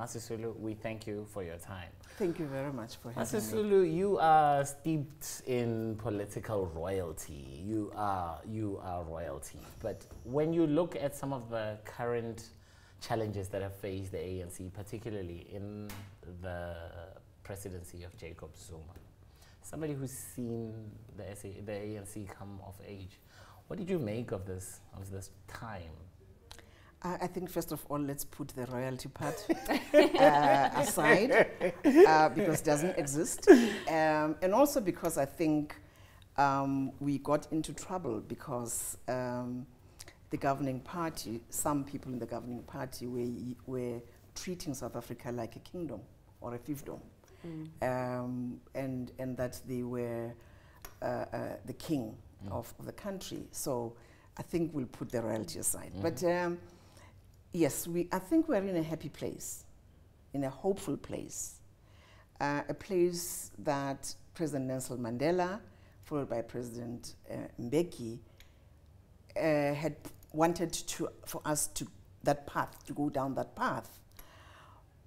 Sisulu, we thank you for your time. Thank you very much for having me. Sisulu, you are steeped in political royalty. You are royalty. But when you look at some of the current challenges that have faced the ANC, particularly in the presidency of Jacob Zuma, somebody who's seen the ANC come of age, what did you make of this time? I think first of all, let's put the royalty part aside because it doesn't exist. And also because I think we got into trouble because the governing party, some people in the governing party were treating South Africa like a kingdom or a fiefdom. And that they were the king of the country. So I think we'll put the royalty aside. But yes, I think we're in a happy place, in a hopeful place, a place that President Nelson Mandela, followed by President Mbeki, had wanted for us to go down that path.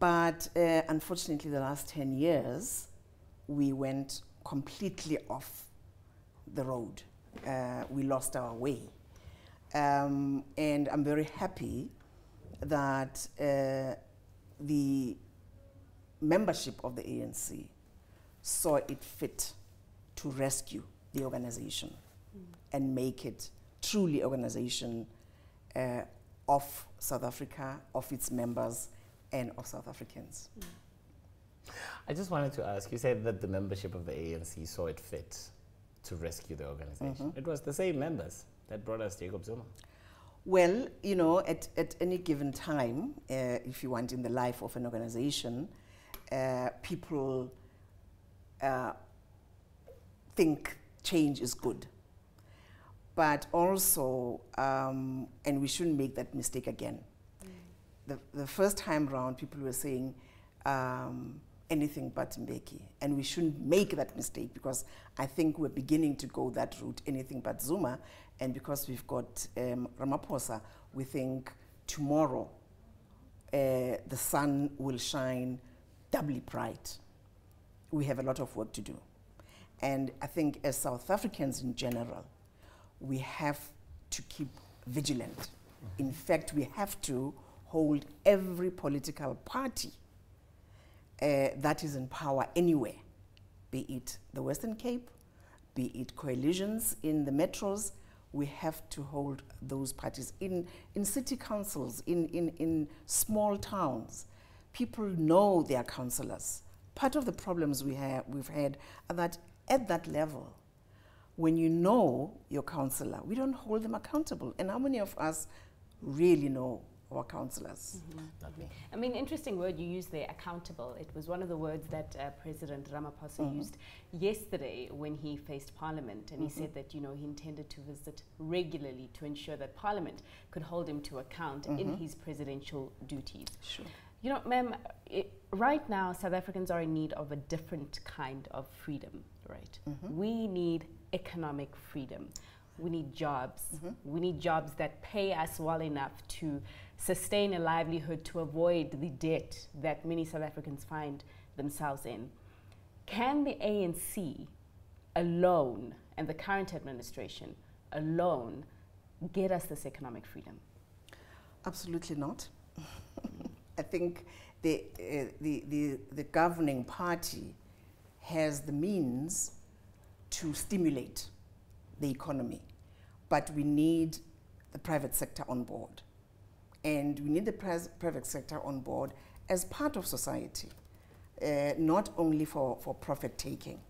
But unfortunately, the last 10 years, we went completely off the road. We lost our way. And I'm very happy that the membership of the ANC saw it fit to rescue the organization and make it truly organization of South Africa, of its members, and of South Africans. I just wanted to ask, you said that the membership of the ANC saw it fit to rescue the organization. It was the same members that brought us Jacob Zuma. Well, you know, at any given time, if you want, in the life of an organization, people think change is good. But also, and we shouldn't make that mistake again. The first time round, people were saying anything but Mbeki. And we shouldn't make that mistake because I think we're beginning to go that route, anything but Zuma. And because we've got Ramaphosa, we think tomorrow the sun will shine doubly bright. We have a lot of work to do. And I think as South Africans in general, we have to keep vigilant. In fact, we have to hold every political party that is in power anywhere, be it the Western Cape, be it coalitions in the metros. We have to hold those parties in city councils, in small towns. People know their councillors. Part of the problems we've had are that at that level, when you know your councillor, we don't hold them accountable. And how many of us really know our councillors? Not me. I mean, interesting word you used there, accountable. It was one of the words that President Ramaphosa used yesterday when he faced Parliament, and he said that, you know, he intended to visit regularly to ensure that Parliament could hold him to account in his presidential duties. Sure. You know, ma'am, right now South Africans are in need of a different kind of freedom, right? We need economic freedom. We need jobs. We need jobs that pay us well enough to sustain a livelihood, to avoid the debt that many South Africans find themselves in. Can the ANC alone, and the current administration alone, get us this economic freedom? Absolutely not. I think the governing party has the means to stimulate the economy, but we need the private sector on board. And we need the private sector on board as part of society, not only for profit taking.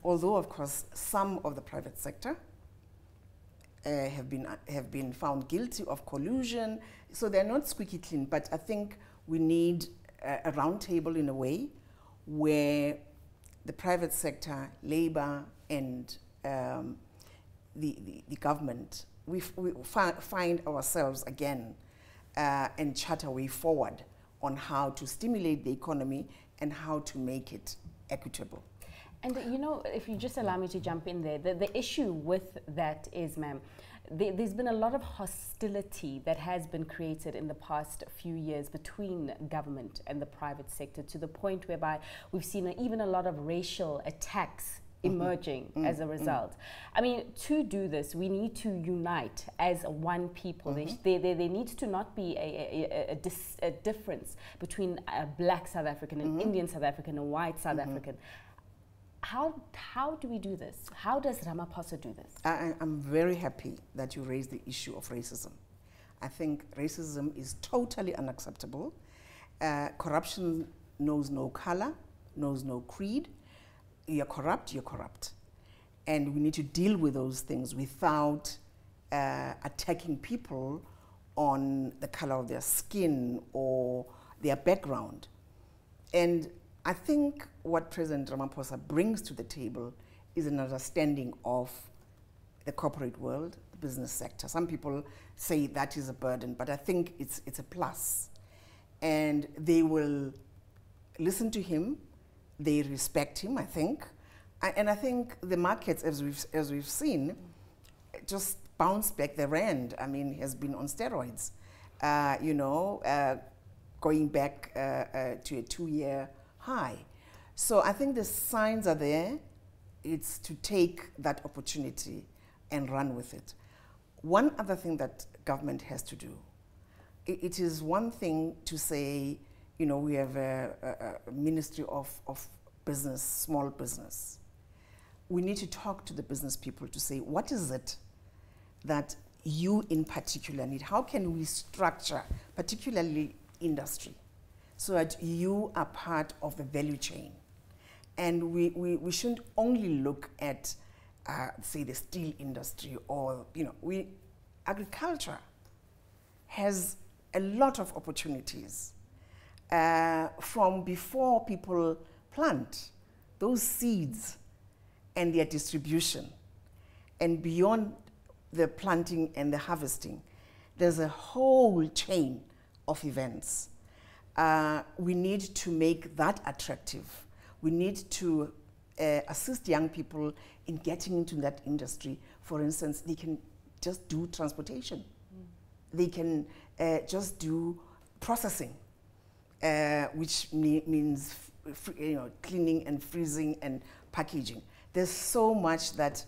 Although, of course, some of the private sector have been found guilty of collusion, so they're not squeaky clean. But I think we need a round table in a way where the private sector, labor, and the government, we find ourselves again and chart a way forward on how to stimulate the economy and how to make it equitable. And you know, if you just allow me to jump in there, the issue with that is, ma'am, there's been a lot of hostility that has been created in the past few years between government and the private sector, to the point whereby we've seen even a lot of racial attacks emerging as a result. I mean, to do this, we need to unite as one people. There needs to not be a difference between a black South African, an Indian South African, a white South African. How do we do this? How does Ramaphosa do this? I'm very happy that you raised the issue of racism. I think racism is totally unacceptable. Corruption knows no color, knows no creed. You're corrupt, you're corrupt. And we need to deal with those things without attacking people on the color of their skin or their background. And I think what President Ramaphosa brings to the table is an understanding of the corporate world, the business sector. Some people say that is a burden, but I think it's a plus. And they will listen to him, they respect him, I think. And I think the markets, as we've seen, just bounce back. The rand, I mean, has been on steroids, going back to a 2-year high. So I think the signs are there. It's to take that opportunity and run with it. One other thing that government has to do, it is one thing to say, we have a ministry of business, small business. We need to talk to the business people to say, what is it that you in particular need? How can we structure, particularly industry, so that you are part of the value chain? And we shouldn't only look at, say, the steel industry or, agriculture has a lot of opportunities from before people plant those seeds and their distribution, and beyond the planting and the harvesting. There's a whole chain of events. We need to make that attractive. We need to assist young people in getting into that industry. For instance, they can just do transportation. They can just do processing, which means cleaning and freezing and packaging. There's so much that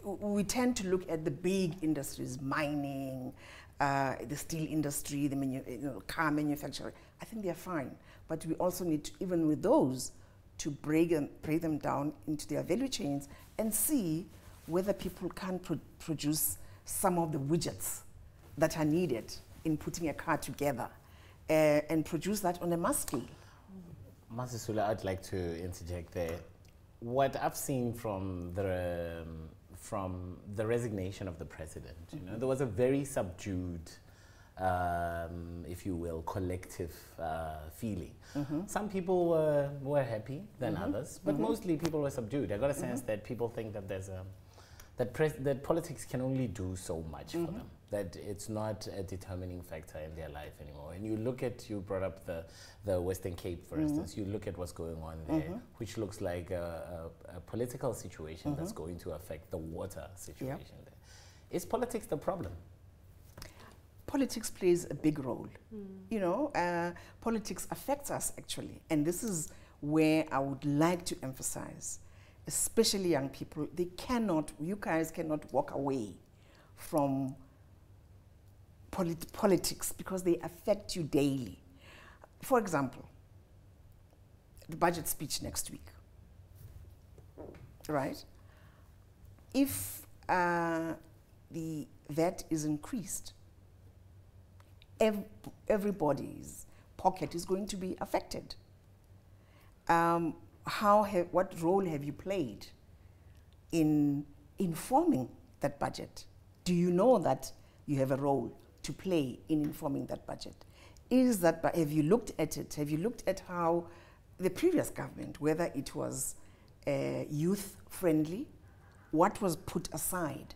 we tend to look at the big industries, mining, the steel industry, the car manufacturing. I think they're fine, but we also need to, even with those, to break them down into their value chains and see whether people can produce some of the widgets that are needed in putting a car together and produce that on a mass scale. Sisulu, I'd like to interject there. What I've seen from the resignation of the president, there was a very subdued, if you will, collective feeling. Some people were happy than others, but mostly people were subdued. I got a sense that people think that there's that politics can only do so much for them, that it's not a determining factor in their life anymore. And you brought up the Western Cape, for instance. You look at what's going on there, which looks like a political situation that's going to affect the water situation there. Is politics the problem? Politics plays a big role. Politics affects us, actually. And this is where I would like to emphasize, especially young people, you guys cannot walk away from politics because they affect you daily. For example, the budget speech next week, right? If the VAT is increased, everybody's pocket is going to be affected. What role have you played in informing that budget? Do you know that you have a role to play in informing that budget? Have you looked at it? Have you looked at how the previous government, whether it was youth-friendly, what was put aside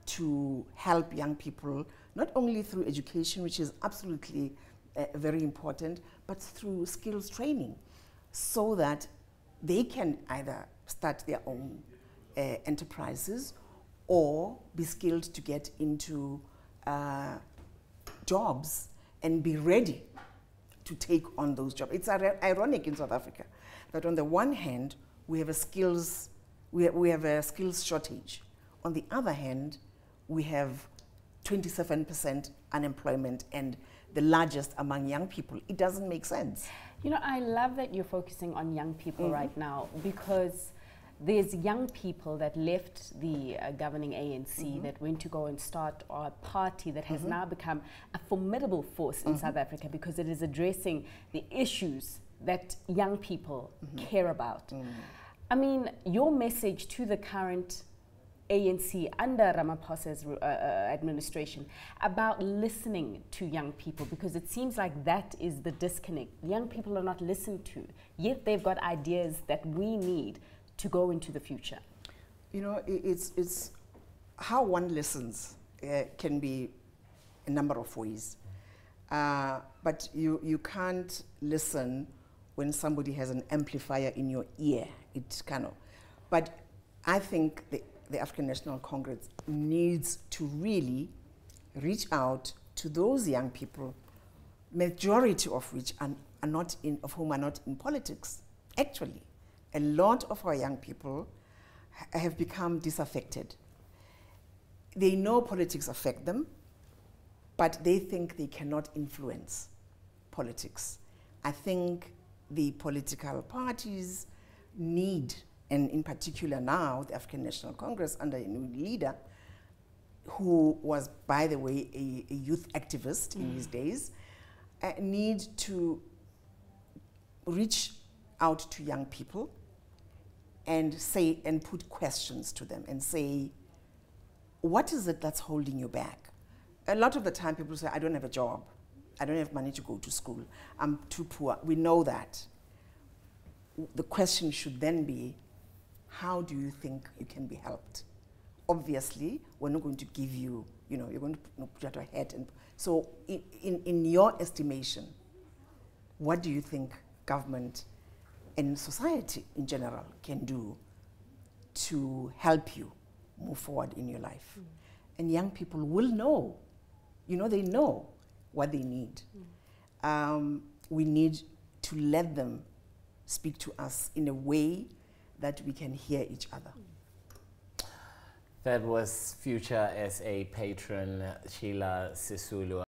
to help young people, not only through education, which is absolutely very important, but through skills training, so that they can either start their own enterprises or be skilled to get into jobs and be ready to take on those jobs. It's ironic in South Africa that on the one hand, we have a skills shortage. On the other hand, we have 27% unemployment and the largest among young people. It doesn't make sense. You know, I love that you're focusing on young people right now, because there's young people that left the governing ANC that went to go and start a party that has now become a formidable force in South Africa, because it is addressing the issues that young people care about. I mean, your message to the current ANC under Ramaphosa's administration about listening to young people, because it seems like that is the disconnect. Young people are not listened to, yet they've got ideas that we need to go into the future. You know, it's how one listens can be a number of ways, but you can't listen when somebody has an amplifier in your ear. It's kind of, but I think the African National Congress needs to really reach out to those young people, majority of which of whom are not in politics. Actually, a lot of our young people have become disaffected. They know politics affect them, but they think they cannot influence politics. I think the political parties need, and in particular now, the African National Congress under a new leader, who was, by the way, a youth activist in his days, need to reach out to young people and say, and put questions to them and say, what is it that's holding you back? A lot of the time people say, I don't have a job. I don't have money to go to school. I'm too poor. We know that. The question should then be, how do you think you can be helped? Obviously, we're not going to give you, you're going to put out your head. And so in your estimation, what do you think government and society in general can do to help you move forward in your life? And young people will know. They know what they need. We need to let them speak to us in a way that we can hear each other. That was future SA patron Sheila Sisulu.